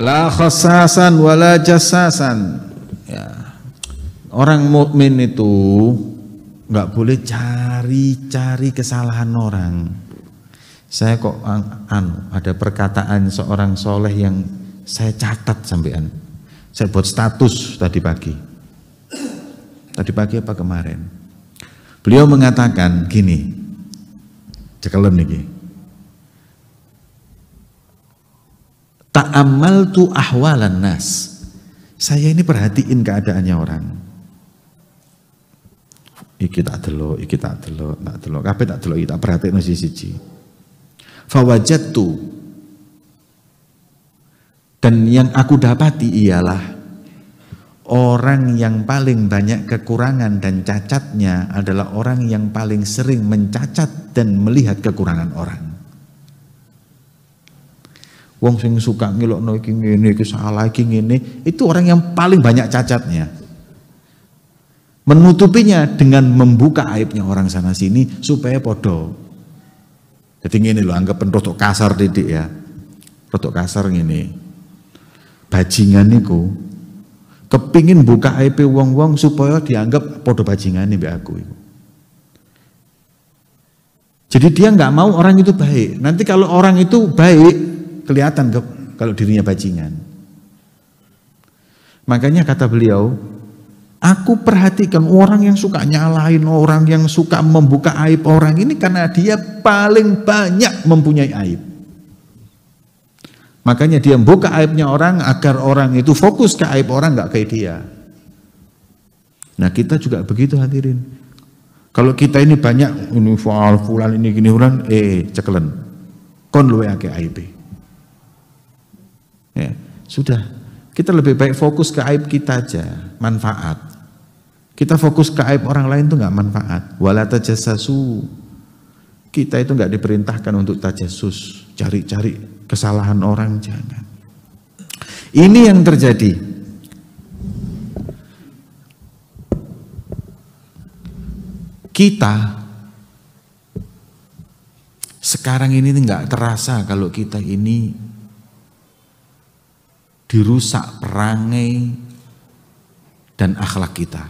La khassasan wala jassasan. Ya. Orang mukmin itu nggak boleh cari-cari kesalahan orang. Saya kok ada perkataan seorang soleh yang saya catat sampean. Saya buat status tadi pagi. Tadi pagi apa kemarin? Beliau mengatakan gini, cekelen niki. Ta'ammaltu ahwalan nas. Saya ini perhatiin keadaannya orang. Iki tak delok, kabeh tak delok, tak perhatiin siji-siji. Fawajadtu, dan yang aku dapati ialah orang yang paling banyak kekurangan dan cacatnya adalah orang yang paling sering mencacat dan melihat kekurangan orang. Wong sing suka ngelokno iki ngene, iki salah iki ngene, itu orang yang paling banyak cacatnya. Menutupinya dengan membuka aibnya orang sana sini supaya podo. Jadi ngene lho, anggap rodok kasar didik ya. Rodok kasar ngene. Bajingan niku kepingin buka aib wong-wong supaya dianggap podo bajingane mbek aku iku. Jadi dia nggak mau orang itu baik. Nanti kalau orang itu baik kelihatan kalau dirinya bajingan. Makanya kata beliau, aku perhatikan orang yang suka nyalahin orang, yang suka membuka aib orang ini karena dia paling banyak mempunyai aib. Makanya dia membuka aibnya orang agar orang itu fokus ke aib orang, nggak kayak dia. Nah kita juga begitu hadirin. Kalau kita ini banyak ini fulan ini gini fulan, cekelen, kon luwe akeh aib. Ya, sudah, kita lebih baik fokus ke aib kita aja, manfaat. Kita fokus ke aib orang lain itu nggak manfaat. Wala tajassasu. Kita itu nggak diperintahkan untuk tajassus, cari-cari kesalahan orang, jangan. Ini yang terjadi. Kita sekarang ini nggak terasa kalau kita ini dirusak perangai dan akhlak kita.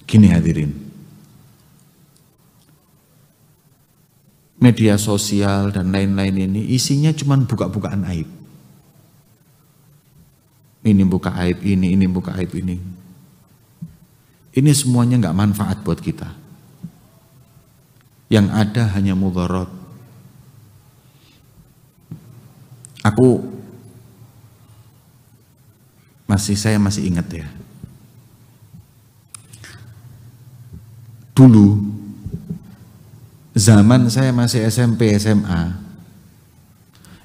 Gini hadirin, media sosial dan lain-lain ini isinya cuma buka-bukaan aib. Ini buka aib ini buka aib ini. Ini semuanya nggak manfaat buat kita. Yang ada hanya mudarat. Saya masih ingat ya. Dulu zaman saya masih SMP SMA,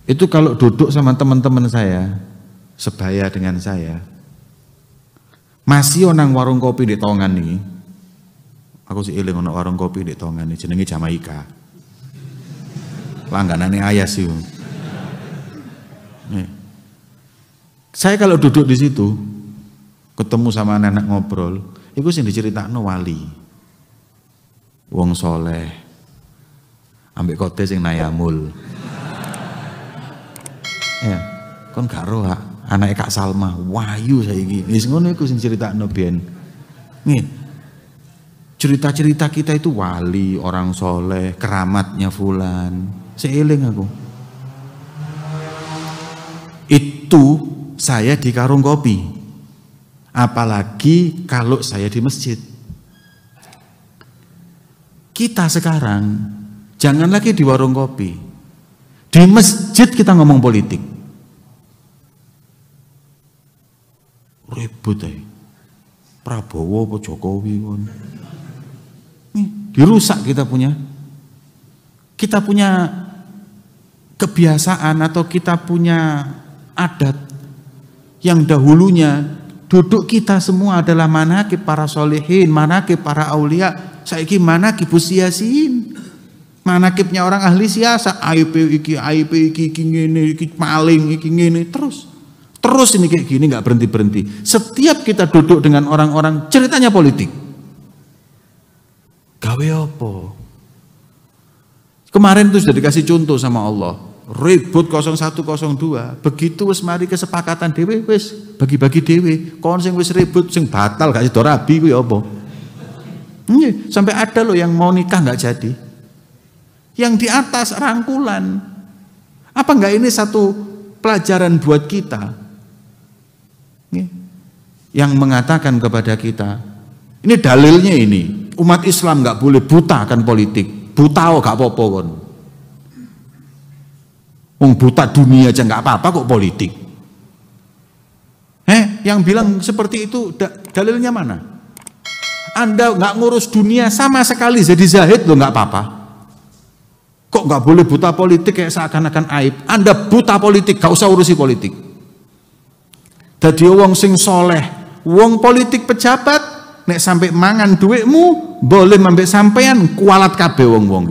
itu kalau duduk sama teman-teman saya sebaya dengan saya, masih onang warung kopi di Tongan nih. Aku sih eling ono warung kopi di Tongan nih, jenenge Jamaika. Langganane Ayas sih. Saya kalau duduk di situ, ketemu sama anak-anak ngobrol, itu sing diceritakno wali. Wong soleh, ambek kote sing nayamul. Ya, kon gak roh anake Kak Salma, wayu saiki. Wis ngono iku sing critakno biyen. Nih, cerita-cerita kita itu wali, orang soleh, keramatnya fulan. Seeling aku. Itu saya di karung kopi. Apalagi kalau saya di masjid. Kita sekarang jangan lagi di warung kopi, di masjid kita ngomong politik, ribut Prabowo apa Jokowi kon. Dirusak kita punya kebiasaan atau kita punya adat yang dahulunya duduk kita semua adalah manaqib para solehin, manaqib para aulia. Saiki manaqib siyasin, manaqibnya orang ahli siasa, aib iki ngene, iki maling, iki ngene, terus ini kayak gini nggak berhenti. Setiap kita duduk dengan orang-orang ceritanya politik. Gawe apa? Kemarin itu sudah dikasih contoh sama Allah. Ribut 0102. Begitu wis mari kesepakatan dhewe wis bagi-bagi dhewe. Kon sing wis ribut sing batal gak sida rabi kuwi apa? Sampai ada loh yang mau nikah nggak jadi. Yang di atas rangkulan. Apa enggak ini satu pelajaran buat kita? Yang mengatakan kepada kita, ini dalilnya ini, umat Islam nggak boleh buta akan politik. Buta gak apa-apa kon. Buta dunia aja nggak apa-apa kok politik. Yang bilang seperti itu dalilnya mana? Anda nggak ngurus dunia sama sekali jadi zahid loh nggak apa-apa. Kok nggak boleh buta politik kayak seakan-akan aib? Anda buta politik, gak usah urusi politik. Dadi wong sing soleh, wong politik pejabat, nek sampai mangan duitmu, boleh mambek sampean kualat kabeh wong-wong.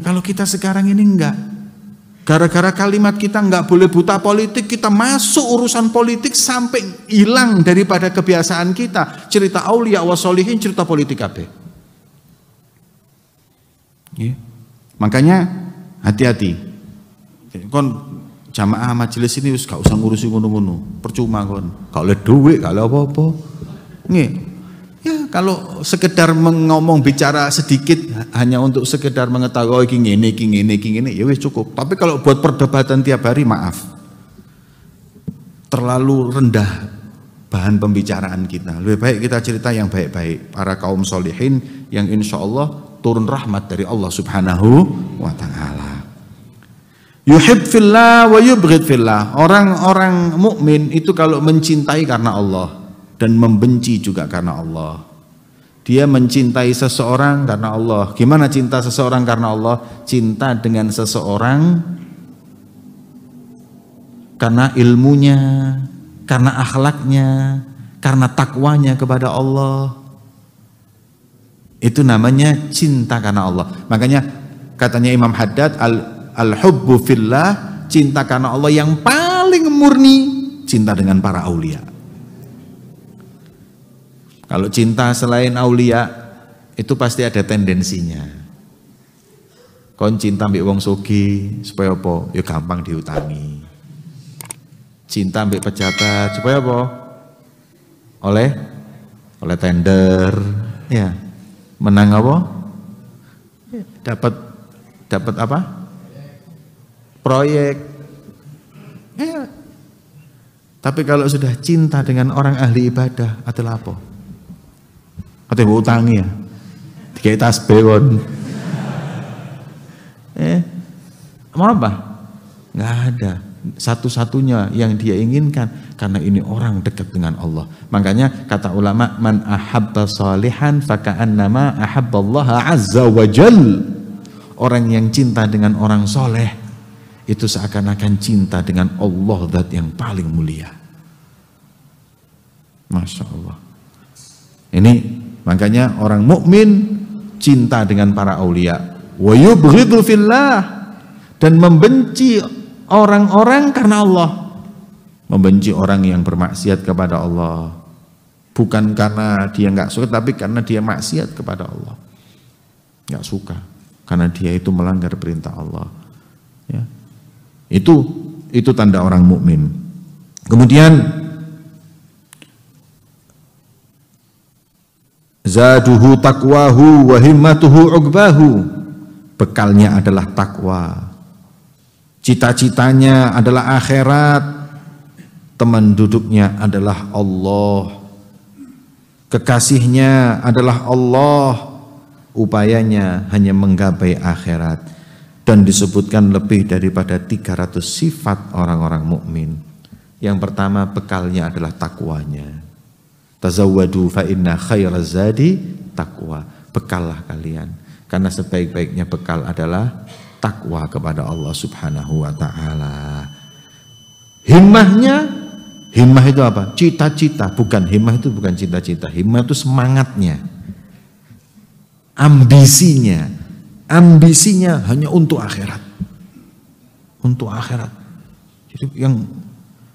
Kalau kita sekarang ini enggak. Gara-gara kalimat kita nggak boleh buta politik, kita masuk urusan politik sampai hilang daripada kebiasaan kita. Cerita aulia wa sholihin, cerita politik kabeh. Makanya hati-hati. Kon jamaah majelis ini gak usah ngurusi ngono-ngono. Percuma kon. Gak oleh duit, gak oleh apa-apa. Ya kalau sekedar ngomong bicara sedikit hanya untuk sekedar mengetahui iki ngene, ya wis cukup. Tapi kalau buat perdebatan tiap hari, maaf, terlalu rendah bahan pembicaraan kita. Lebih baik kita cerita yang baik-baik, para kaum solihin yang insya Allah turun rahmat dari Allah Subhanahu wa ta'ala. Yuhib fillah wa yubghid fillah. Orang-orang mukmin itu kalau mencintai karena Allah dan membenci juga karena Allah. Dia mencintai seseorang karena Allah. Gimana cinta seseorang karena Allah? Cinta dengan seseorang karena ilmunya, karena akhlaknya, karena takwanya kepada Allah. Itu namanya cinta karena Allah. Makanya katanya Imam Haddad, al-hubbu fillah, cinta karena Allah yang paling murni, cinta dengan para aulia. Kalau cinta selain aulia itu pasti ada tendensinya. Kon cinta mbek wong sugih supaya apa? Ya gampang diutangi. Cinta mbek pejabat supaya apa? Oleh tender, ya. Menang apa? Dapat apa? Proyek. Ya. Tapi kalau sudah cinta dengan orang ahli ibadah adalah apa? Atau ibu utangi ya, dikai tasbih kon. Mau apa? Nggak ada. Satu-satunya yang dia inginkan karena ini orang dekat dengan Allah. Makanya kata ulama, man ahabba salihan faka'annama ahabballaha azza wa jal. Orang yang cinta dengan orang soleh itu seakan-akan cinta dengan Allah, zat yang paling mulia. Masya Allah. Ini makanya orang mukmin cinta dengan para aulia, wa yubghidu fillah, dan membenci orang-orang karena Allah. Membenci orang yang bermaksiat kepada Allah, bukan karena dia nggak suka, tapi karena dia maksiat kepada Allah. Nggak suka karena dia itu melanggar perintah Allah. Ya. Itu tanda orang mukmin. Kemudian zaduhu taqwahu wa himmatuhu uqbahu. Bekalnya adalah takwa. Cita-citanya adalah akhirat. Teman duduknya adalah Allah. Kekasihnya adalah Allah. Upayanya hanya menggapai akhirat. Dan disebutkan lebih daripada 300 sifat orang-orang mukmin. Yang pertama, bekalnya adalah takwanya. Tazawwadu fa inna khairaz zadi taqwa. Bekallah kalian, karena sebaik-baiknya bekal adalah takwa kepada Allah Subhanahu wa taala. Himmah itu apa? Cita-cita, bukan himmah itu bukan cita-cita. Himmah itu semangatnya. Ambisinya hanya untuk akhirat. Untuk akhirat. Jadi yang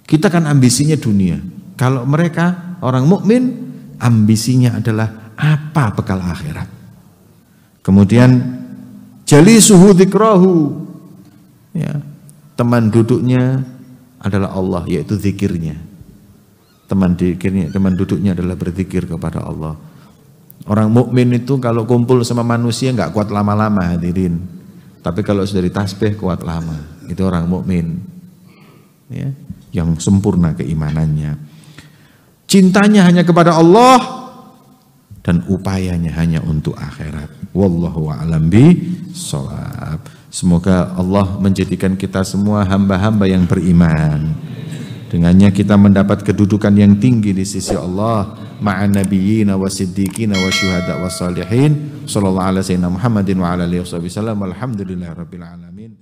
kita kan ambisinya dunia. Kalau mereka orang mukmin ambisinya adalah apa bekal akhirat. Kemudian jalisuhu dzikrahu. Ya, teman duduknya adalah Allah, yaitu zikirnya. Teman duduknya adalah berzikir kepada Allah. Orang mukmin itu kalau kumpul sama manusia nggak kuat lama-lama hadirin. Tapi kalau sudah ditasbih kuat lama. Itu orang mukmin. Ya, yang sempurna keimanannya. Cintanya hanya kepada Allah dan upayanya hanya untuk akhirat. Wallahu a'lam bishawab. Semoga Allah menjadikan kita semua hamba-hamba yang beriman. Dengannya kita mendapat kedudukan yang tinggi di sisi Allah, ma'an nabiyyin wa siddiqin wa syuhada wa salihin. Sallallahu alaihi wasallam Muhammadin wa ala alihi wasallam. Alhamdulillahirabbil alamin.